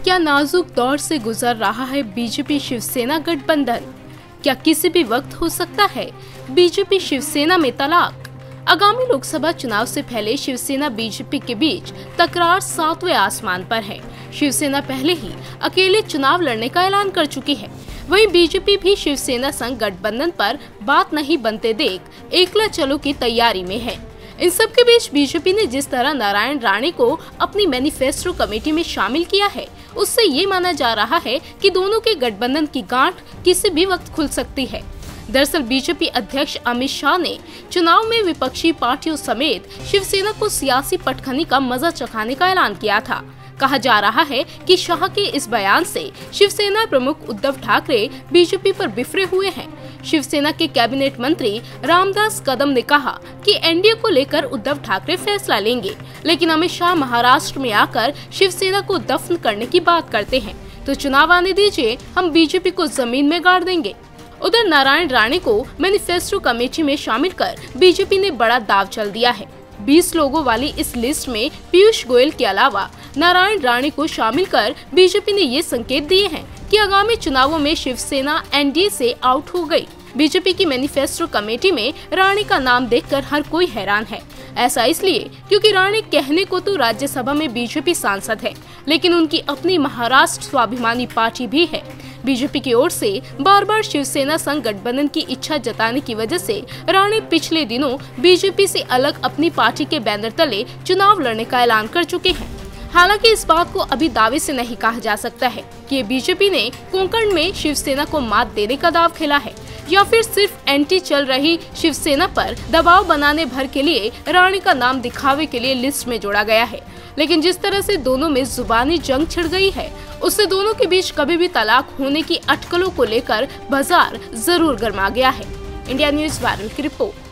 क्या नाजुक दौर से गुजर रहा है बीजेपी शिवसेना गठबंधन? क्या किसी भी वक्त हो सकता है बीजेपी शिवसेना में तलाक? आगामी लोकसभा चुनाव से पहले शिवसेना बीजेपी के बीच तकरार 7वें आसमान पर है। शिवसेना पहले ही अकेले चुनाव लड़ने का ऐलान कर चुकी है। वहीं बीजेपी भी शिवसेना संग गठबंधन पर बात नहीं बनते देख एकला चलो की तैयारी में है। इन सब के बीच बीजेपी ने जिस तरह नारायण राणे को अपनी मैनिफेस्टो कमेटी में शामिल किया है, उससे ये माना जा रहा है कि दोनों के गठबंधन की गांठ किसी भी वक्त खुल सकती है। दरअसल बीजेपी अध्यक्ष अमित शाह ने चुनाव में विपक्षी पार्टियों समेत शिवसेना को सियासी पटखनी का मजा चखाने का ऐलान किया था। कहा जा रहा है कि शाह के इस बयान से शिवसेना प्रमुख उद्धव ठाकरे बीजेपी पर बिफरे हुए हैं। शिवसेना के कैबिनेट मंत्री रामदास कदम ने कहा कि एनडीए को लेकर उद्धव ठाकरे फैसला लेंगे, लेकिन अमित शाह महाराष्ट्र में आकर शिवसेना को दफन करने की बात करते हैं, तो चुनाव आने दीजिए, हम बीजेपी को जमीन में गाड़ देंगे। उधर नारायण राणे को मैनिफेस्टो कमेटी में शामिल कर बीजेपी ने बड़ा दाव चल दिया है। 20 लोगों वाली इस लिस्ट में पीयूष गोयल के अलावा नारायण राणे को शामिल कर बीजेपी ने ये संकेत दिए हैं कि आगामी चुनावों में शिवसेना एनडीए से आउट हो गई। बीजेपी की मैनिफेस्टो कमेटी में राणे का नाम देखकर हर कोई हैरान है। ऐसा इसलिए क्योंकि राणे कहने को तो राज्यसभा में बीजेपी सांसद है, लेकिन उनकी अपनी महाराष्ट्र स्वाभिमानी पार्टी भी है। बीजेपी की ओर से बार बार शिवसेना संग गठबंधन की इच्छा जताने की वजह से राणे पिछले दिनों बीजेपी से अलग अपनी पार्टी के बैनर तले चुनाव लड़ने का ऐलान कर चुके हैं। हालांकि इस बात को अभी दावे से नहीं कहा जा सकता है कि बीजेपी ने कोंकण में शिवसेना को मात देने का दाव खेला है या फिर सिर्फ एंटी चल रही शिवसेना पर दबाव बनाने भर के लिए राणे का नाम दिखावे के लिए लिस्ट में जोड़ा गया है। लेकिन जिस तरह से दोनों में जुबानी जंग छिड़ गई है, उससे दोनों के बीच कभी भी तलाक होने की अटकलों को लेकर बाजार जरूर गर्मा गया है। इंडिया न्यूज़ वायरल की रिपोर्ट।